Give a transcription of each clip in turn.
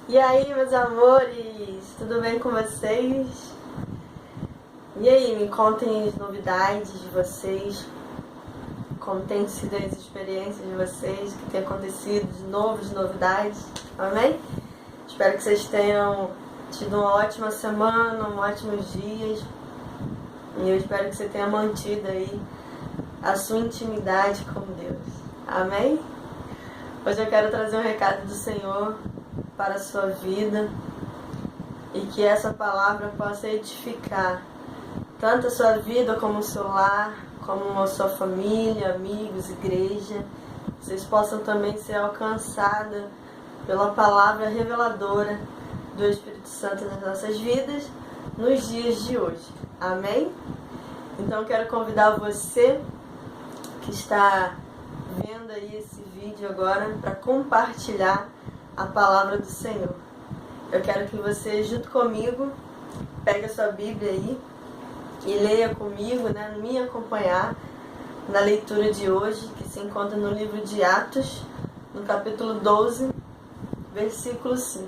E aí, meus amores, tudo bem com vocês? E aí, me contem as novidades de vocês, como tem sido as experiências de vocês, o que tem acontecido de novo, de novidades, amém? Espero que vocês tenham tido uma ótima semana, ótimos dias, e eu espero que você tenha mantido aí a sua intimidade com Deus, amém? Hoje eu quero trazer um recado do Senhor para a sua vida e que essa palavra possa edificar tanto a sua vida como o seu lar, como a sua família, amigos, igreja. Vocês possam também ser alcançados pela palavra reveladora do Espírito Santo nas nossas vidas nos dias de hoje. Amém? Então quero convidar você que está vendo aí esse vídeo agora para compartilhar a palavra do Senhor. Eu quero que você, junto comigo, pegue a sua Bíblia aí e leia comigo, né, me acompanhar na leitura de hoje, que se encontra no livro de Atos, no capítulo 12, versículo 5.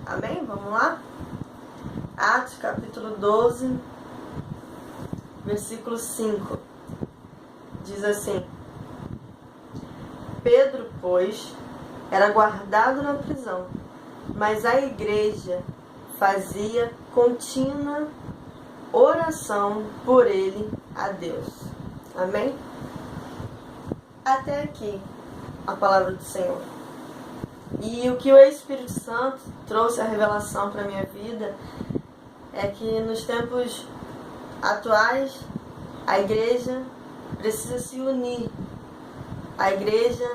Amém? Vamos lá? Atos, capítulo 12, versículo 5. Diz assim: Pedro, pois, era guardado na prisão, mas a igreja fazia contínua oração por ele a Deus. Amém? Até aqui a palavra do Senhor. E o que o Espírito Santo trouxe a revelação para a minha vida é que nos tempos atuais a igreja precisa se unir. A igreja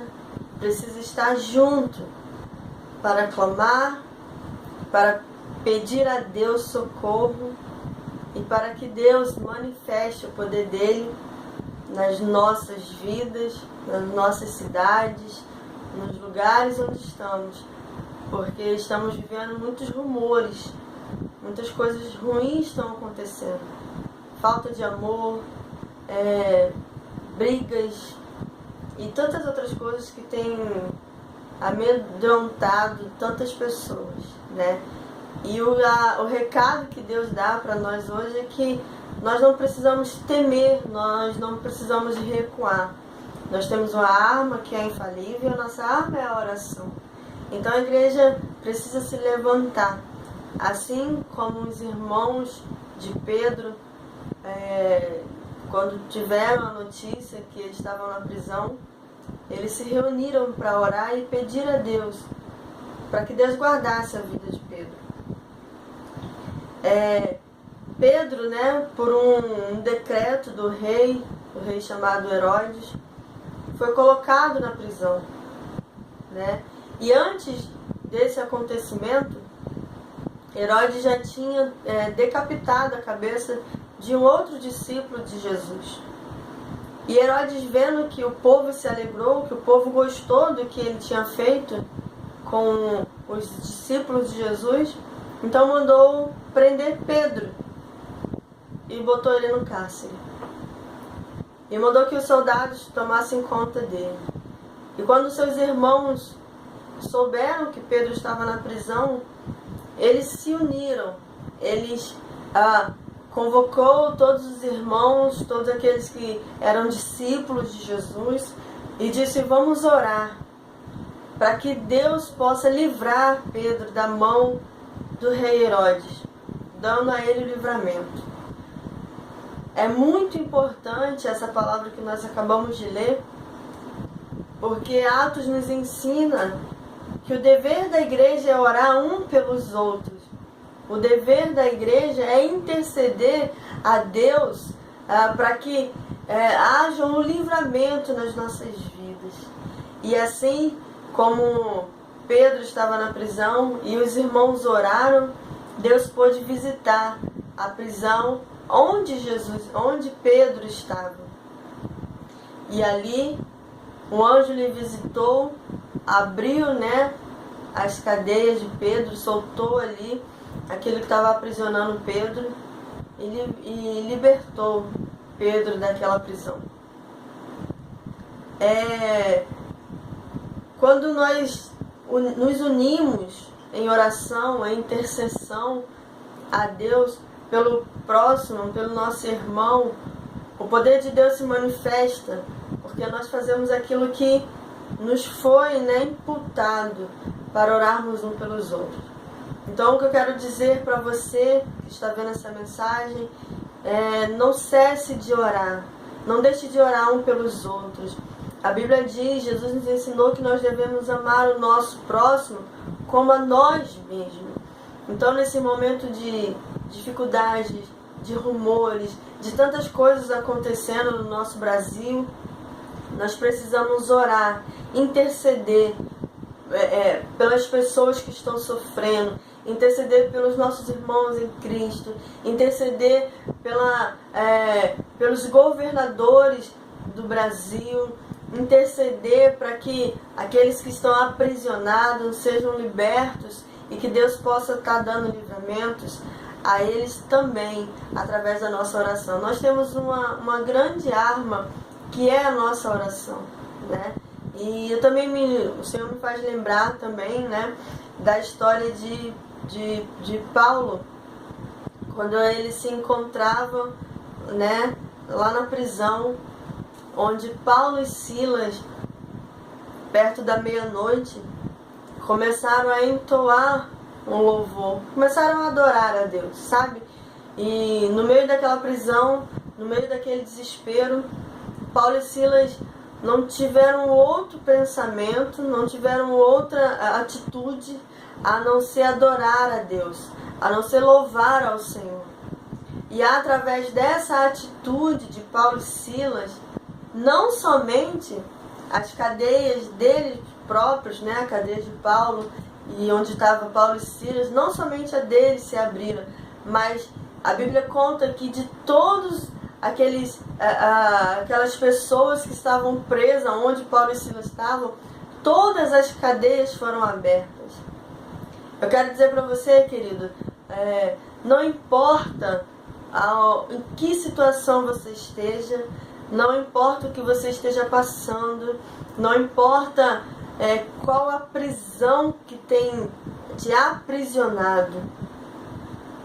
precisa estar junto para clamar, para pedir a Deus socorro e para que Deus manifeste o poder dele nas nossas vidas, nas nossas cidades, nos lugares onde estamos, porque estamos vivendo muitos rumores, muitas coisas ruins estão acontecendo, falta de amor, brigas e tantas outras coisas que têm amedrontado tantas pessoas, né? E o recado que Deus dá para nós hoje é que nós não precisamos temer, nós não precisamos recuar. Nós temos uma arma que é infalível, a nossa arma é a oração. Então a igreja precisa se levantar, assim como os irmãos de Pedro, quando tiveram a notícia que eles estavam na prisão, eles se reuniram para orar e pedir a Deus, para que Deus guardasse a vida de Pedro. Pedro, né, por um decreto do rei, o rei chamado Herodes, foi colocado na prisão, né? E antes desse acontecimento, Herodes já tinha decapitado a cabeça de um outro discípulo de Jesus. E Herodes, vendo que o povo se alegrou, que o povo gostou do que ele tinha feito com os discípulos de Jesus, então mandou prender Pedro e botou ele no cárcere. E mandou que os soldados tomassem conta dele. E quando seus irmãos souberam que Pedro estava na prisão, eles se uniram. Eles convocou todos os irmãos, todos aqueles que eram discípulos de Jesus, e disse: vamos orar para que Deus possa livrar Pedro da mão do rei Herodes, dando a ele o livramento. É muito importante essa palavra que nós acabamos de ler, porque Atos nos ensina que o dever da igreja é orar um pelos outros. O dever da igreja é interceder a Deus para que haja um livramento nas nossas vidas. E assim como Pedro estava na prisão e os irmãos oraram, Deus pôde visitar a prisão onde Pedro estava. E ali um anjo lhe visitou, abriu, né, as cadeias de Pedro, soltou ali aquilo que estava aprisionando Pedro e libertou Pedro daquela prisão. Quando nós nos unimos em oração, em intercessão a Deus pelo próximo, pelo nosso irmão, o poder de Deus se manifesta, porque nós fazemos aquilo que nos foi, imputado para orarmos uns pelos outros. Então, o que eu quero dizer para você que está vendo essa mensagem é: não cesse de orar, não deixe de orar uns pelos outros. A Bíblia diz, Jesus nos ensinou que nós devemos amar o nosso próximo como a nós mesmos. Então, nesse momento de dificuldades, de rumores, de tantas coisas acontecendo no nosso Brasil, nós precisamos orar, interceder pelas pessoas que estão sofrendo, interceder pelos nossos irmãos em Cristo, interceder pelos governadores do Brasil, interceder para que aqueles que estão aprisionados sejam libertos e que Deus possa estar dando livramentos a eles também, através da nossa oração. Nós temos uma grande arma, que é a nossa oração, né? E eu também o Senhor me faz lembrar também, da história de Paulo, quando ele se encontrava, lá na prisão, onde Paulo e Silas, perto da meia-noite, começaram a entoar um louvor, começaram a adorar a Deus, sabe? E no meio daquela prisão, no meio daquele desespero, Paulo e Silas não tiveram outro pensamento, não tiveram outra atitude a não ser adorar a Deus, a não ser louvar ao Senhor. E através dessa atitude de Paulo e Silas, não somente as cadeias deles próprios, a cadeia de Paulo, e onde estava Paulo e Silas, não somente a deles se abriram, mas a Bíblia conta que de todos aquelas pessoas que estavam presas onde Paulo e Silas estavam, todas as cadeias foram abertas. Eu quero dizer para você, querido, não importa em que situação você esteja, não importa o que você esteja passando, não importa qual a prisão que tem te aprisionado.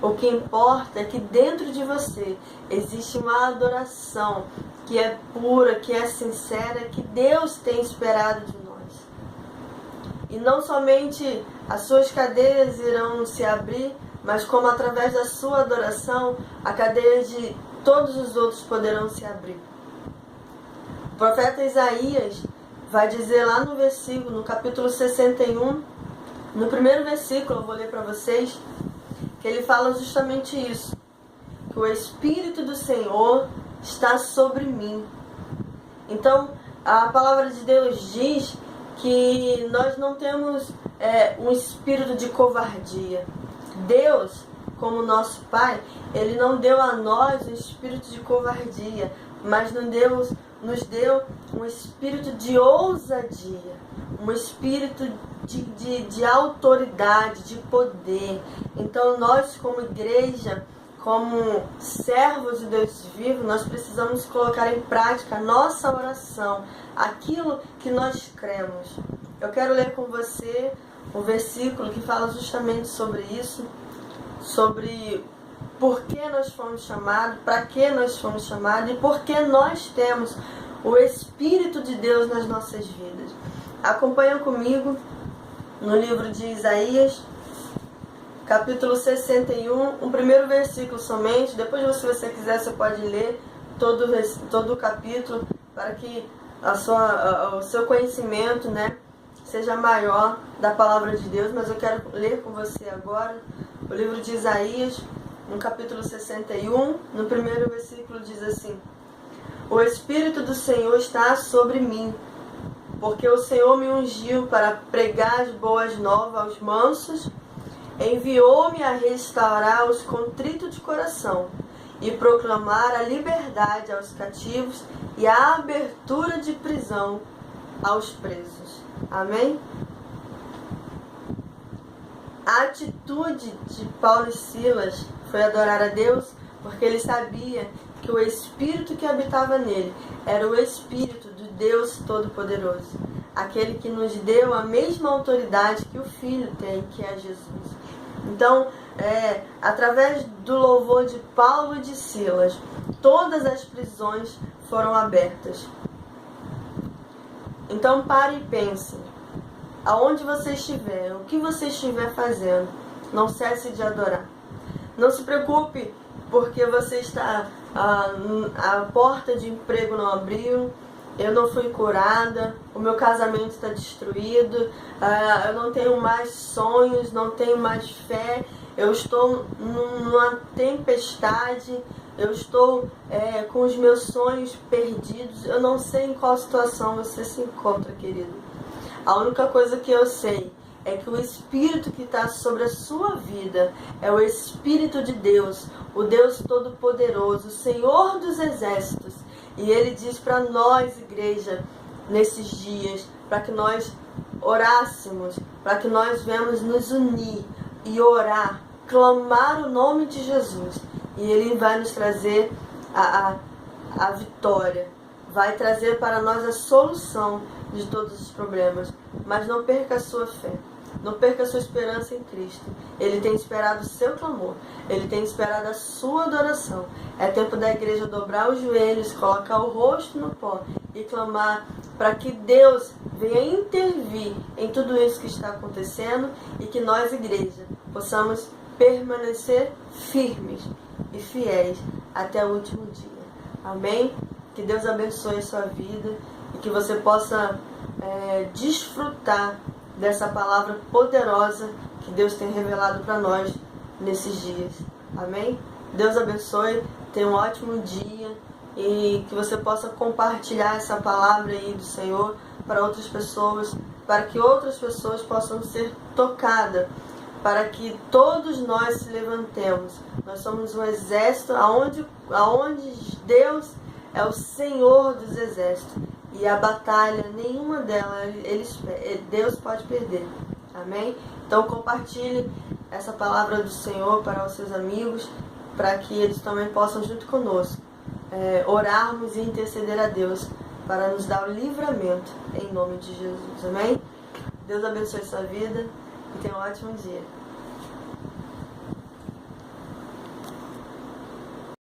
O que importa é que dentro de você existe uma adoração que é pura, que é sincera, que Deus tem esperado de nós. E não somente as suas cadeias irão se abrir, mas como através da sua adoração, a cadeia de todos os outros poderão se abrir. O profeta Isaías vai dizer lá no capítulo 61, no primeiro versículo, eu vou ler para vocês, que ele fala justamente isso, que o Espírito do Senhor está sobre mim. Então, a palavra de Deus diz que nós não temos um espírito de covardia. Deus, como nosso Pai, Ele não deu a nós um espírito de covardia, mas nos deu um espírito de ousadia, um espírito de autoridade, de poder. Então nós, como igreja, como servos de Deus vivo, nós precisamos colocar em prática a nossa oração, aquilo que nós cremos. Eu quero ler com você um versículo que fala justamente sobre isso, sobre por que nós fomos chamados, para que nós fomos chamados e por que nós temos o Espírito de Deus nas nossas vidas. Acompanha comigo no livro de Isaías, capítulo 61, um primeiro versículo somente. Depois, se você quiser, você pode ler todo o capítulo, para que o seu conhecimento, seja maior da palavra de Deus. Mas eu quero ler com você agora o livro de Isaías, no capítulo 61, no primeiro versículo diz assim: O Espírito do Senhor está sobre mim, porque o Senhor me ungiu para pregar as boas novas aos mansos, enviou-me a restaurar os contritos de coração e proclamar a liberdade aos cativos e a abertura de prisão aos presos. Amém? A atitude de Paulo e Silas foi adorar a Deus, porque ele sabia que o Espírito que habitava nele era o Espírito do Deus Todo-Poderoso. aquele que nos deu a mesma autoridade que o Filho tem, que é Jesus. Então, através do louvor de Paulo e de Silas, todas as prisões foram abertas. Então pare e pense, aonde você estiver, o que você estiver fazendo, não cesse de adorar. Não se preocupe porque você está, a porta de emprego não abriu, eu não fui curada, o meu casamento está destruído, eu não tenho mais sonhos, não tenho mais fé, eu estou numa tempestade, eu estou com os meus sonhos perdidos. Eu não sei em qual situação você se encontra, querido. A única coisa que eu sei é que o Espírito que está sobre a sua vida é o Espírito de Deus, o Deus Todo-Poderoso, o Senhor dos Exércitos. E Ele diz para nós, igreja, nesses dias, para que nós orássemos, para que nós venhamos nos unir e orar, clamar o nome de Jesus. E Ele vai nos trazer a vitória, vai trazer para nós a solução de todos os problemas. Mas não perca a sua fé, não perca a sua esperança em Cristo. Ele tem esperado o seu clamor, Ele tem esperado a sua adoração. É tempo da igreja dobrar os joelhos, colocar o rosto no pó e clamar para que Deus venha intervir em tudo isso que está acontecendo e que nós, igreja, possamos permanecer firmes e fiéis até o último dia. Amém? Que Deus abençoe a sua vida e que você possa desfrutar dessa palavra poderosa que Deus tem revelado para nós nesses dias. Amém? Deus abençoe, tenha um ótimo dia e que você possa compartilhar essa palavra aí do Senhor para outras pessoas, para que outras pessoas possam ser tocadas, para que todos nós se levantemos. Nós somos um exército aonde Deus é o Senhor dos exércitos. E a batalha, nenhuma delas, Deus pode perder. Amém? Então compartilhe essa palavra do Senhor para os seus amigos, para que eles também possam, junto conosco, orarmos e interceder a Deus para nos dar o livramento em nome de Jesus. Amém? Deus abençoe sua vida e tenha um ótimo dia.